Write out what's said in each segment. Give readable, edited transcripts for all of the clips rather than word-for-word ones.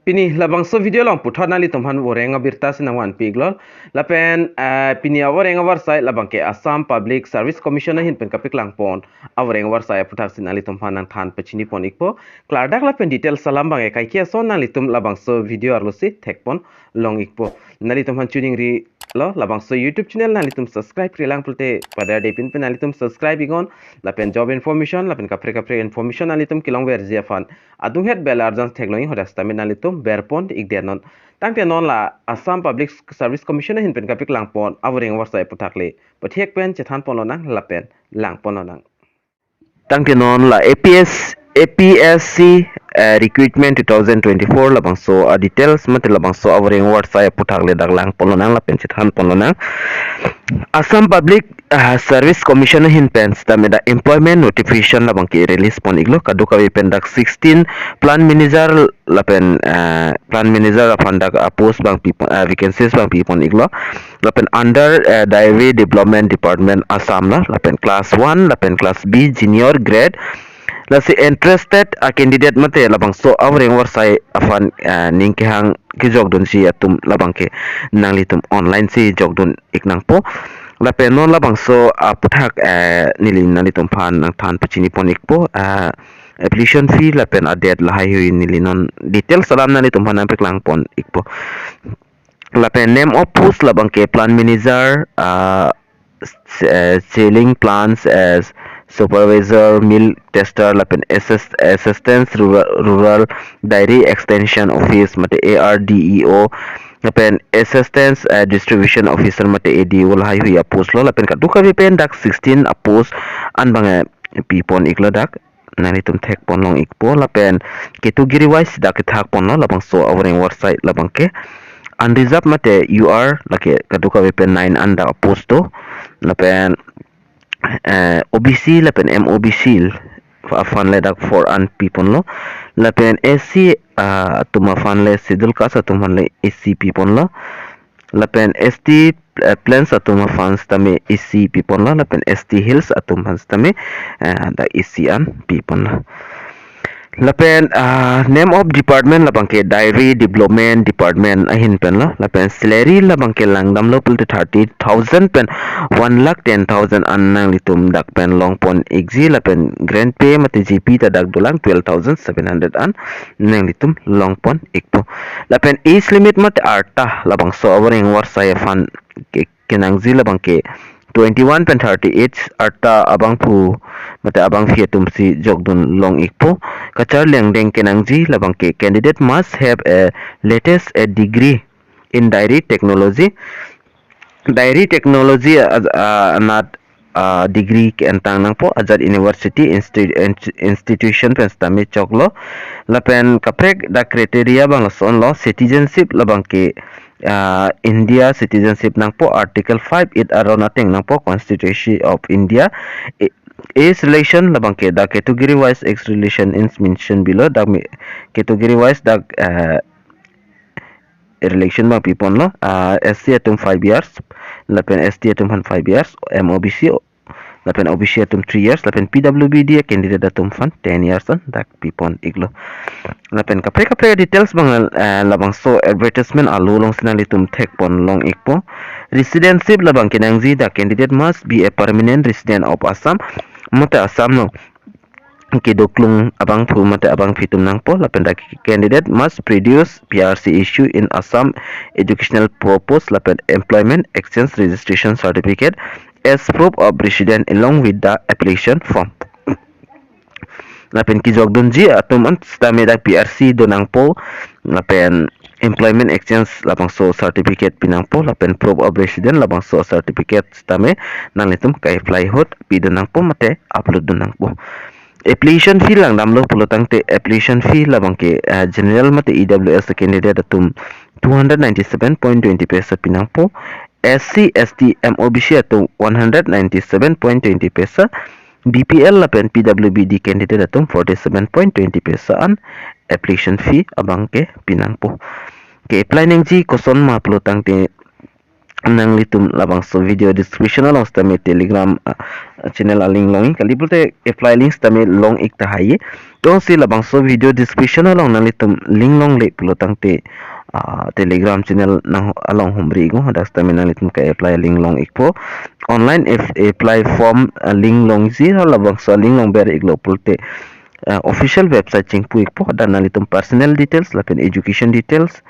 Pini labangso video lang puthot nali tomhan worenga birta sinangwan piglol lapen pini aworenga warsai labangke Assam Public Service Commission hin pen kapik lang pon aworenga warsai puthak sinali tomhan nang than pechini pon ikpo klardak lapen detail salam bange kaikia son nali tum labangso video arlosi thekpon long ikpo nali tomhan tuning ri lo labangso YouTube channel nali tum subscribe rilang pulte pada depin pen nali tum subscribe igon lapen job information lapen kapre information nali tum kilong verzi fan adung het bel arjan thekloing hodasta men nali tum berpon igdenon tangte non la Assam Public Service Commission hin pen kapik lang pon awring warsai putakle pathek pen chethan pononang lapen lang pononang tangte non la APSC Recruitment 2024 labangso details mate labangso awring warsai putakle daglang pononang lapen chethan pononang Assam Public Service Commission hin pen stameda employment notification labangki release pon iglo kaduka pendak 16 plan manager lapen plan manager afandak post bang people vacancies bang people iglo lapen under diary development department Assam la lapen class 1 lapen class B junior grade lasi interested candidate mate labangso awring warsai afan ningkehang ki jogdon si atum labangke nanglitum online si jogdon iknang po lapen non labangso puthak nilin nalitum phan nang than pachini pon ikpo application fee lapen adet lahai hui nilinon detail salam nalitum phan nang peklang pon ikpo lapen name of post labangke plan manager selling plans as supervisor milk tester lapen assistance rural dairy extension office mate ARDEO lapen assistance distribution officer mate ADO lahai hui post lo lapen kaduka pen dak 16 post an bange pipon iklo dak nani tum thek pon long ikpo lapen category wise dak thak pon lo labang so awring website labangke unreserved mate UR lake kaduka pen 9 anda post to lapen OBC lapen MOBC fan le dak for an people lo lapen SC tuma fan le schedule caste tuma le SC people lo lapen ST plans atuma fans tame SC people lo lapen ST hills atum fans tame da SC an people lo lapen name of department labangke diary development department ahin pen lo lapen salary labangke langdam lo pulte 30,000 pen 1,10,000 annang litum dak pen long pon exi lapen grand pay mate GP ta dak dolang 12,700 an nang litum long pon ikpo lapen age limit mate arta labang so awring warsai fan kenangzi labangke 21 pen 38 arta abang pu mate abang fiatum si jogdun long ikpo kachar lengdeng kenangji labangke candidate must have a latest a degree in dairy technology not degree ke antang nang po Azad University institution pen stame choklo lapen kaprek da criteria bang son lo citizenship labangke India citizenship nang po article 5 it are nothing nang po constitution of India is relation labangke da category wise ex relation is mentioned below da category wise da relation bang people no SC atum 5 years lapen ST atum 5 years MOBC lapen OBC atum 3 years lapen PWBD candidate atum 10 years on dak people iglo lapen kapre details bang labang so advertisement alu long sinali tum thek pon long ikpo residency labang kinangzi the candidate must be a permanent resident of Assam mata Assam no kidoklung abang pu mata abang fitum nang po lapen the candidate must produce PRC issue in Assam educational purpose lapen employment exchange registration certificate as proof of resident along with the application form lapen ki jogdun ji atum stame da PRC donang po lapen employment exchange labang so certificate pinang po lapen proof of resident labang so certificate stame nang litum kai fly hot pidonang po mate upload donang po application fee lang damlo pulutang te application fee labang ke general mate EWS candidate atum 297.20 peso pinang po SC ST MOBC atum 197.20 peso BPL lapen PWBD candidate atum 47.20 peso an application fee abang ke pinang po ke apply neng ji koson ma pulutang te nang litum labangso video description along stame telegram channel link long kali pulte apply links tame long ikta haye dong si labangso video description along nang litum link long le pulotang te telegram channel nang along humri go hadas tame nang litum ka apply link long ikpo online if apply form link long zero labangso link long ber iglo pulte official website chingpu ikpo dan nang litum personal details lapen education details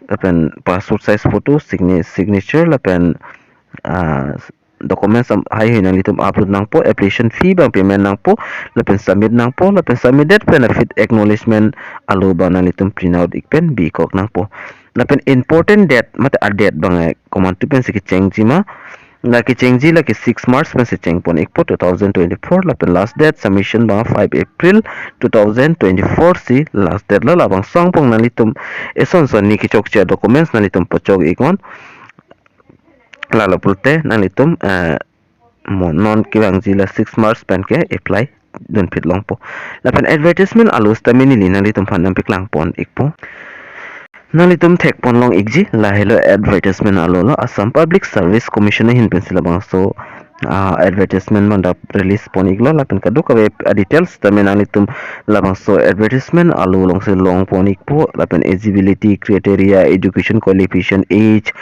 lapen passport size photo signature lapen documents hai nang litum upload nang po application fee bang payment nang po lapen submit nang po lapen submitted benefit acknowledgement alu bang nang litum print out ikpen bi kok nang po lapen important date mata date bang command tu pen sikit cheng jima laki chengji laki 6 March pen se cheng pon ikpo 2024 lapen last date submission bang 5 April 2024 si last date la labang song pong nalitum eson son ni kichok cha documents nalitum pochok ikon lalo pulte nalitum mo non kibang jila 6 March pen ke apply don pit long po lapen advertisement alus tamini li nalitum phanam piklang pon ikpo nalitum thek pon long igji la hello advertisement alo Assam Public Service Commission hin pensila bangso advertisement manda release pon iglo lapen kadu ka details tamen nalitum labangso advertisement alo long se long pon ikpo lapen eligibility criteria education qualification age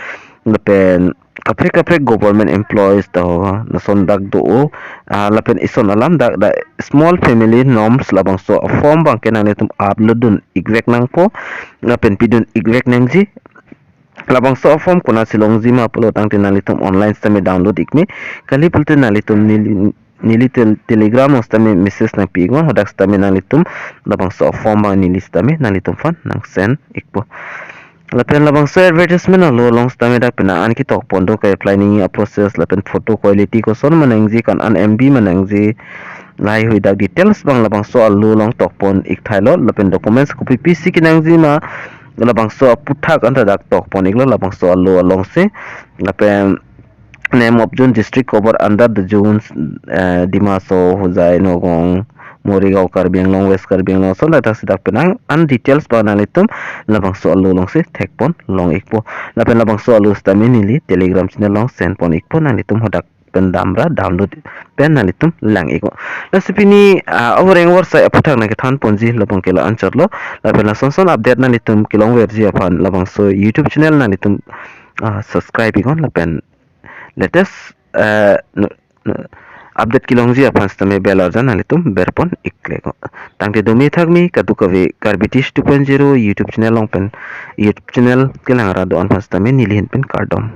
lapen kapre government employees tahu nason dak do lapen ison alam dak small family norms labangso form bang kenan litum uploadun igwek nang po lapen pidun igwek nang ji labang so form kuna silong zima pulo tang tinalitum online stame download ikme kali pulte nalitum nili telegram stame message na pigo hadak stame nalitum labang so form bang nili stame nalitum fan nang send ikpo lapen labang so advertisement lo long stame dak pena an ki tok pondo ka apply ni a process lapen photo quality ko son manangji kan an mb manangji lai hui dak details bang labang so lo long tok pon ik thailo lapen documents copy pc kinangji ma labangso APHUTHAK anta dak tok pon iglo labangso allo along se lapen name of June district cover under the zones Dimaso Huzai Nogong Morigao Karbianglong West Karbianglong so latak sidak penang an details pa nalitum labangso allo long se thek pon long ikpo lapen labangso allo staminili telegram channel long send pon ikpo nalitum hodak pendamra download pen nalitum lang iko nasipini AWARSAI WARSAI APHUTHAK na kethan ponji labang kela ancherlo lapen sonson update nalitum kilong werji apan labang so YouTube channel nalitum subscribe ikon lapen latest update kilong ji apan stame bell arjan nalitum berpon ikleko tangte domi thagmi kadukawe karbitish 2.0 YouTube channel long pen YouTube channel kilang rado an stame nilihin pen KARDOM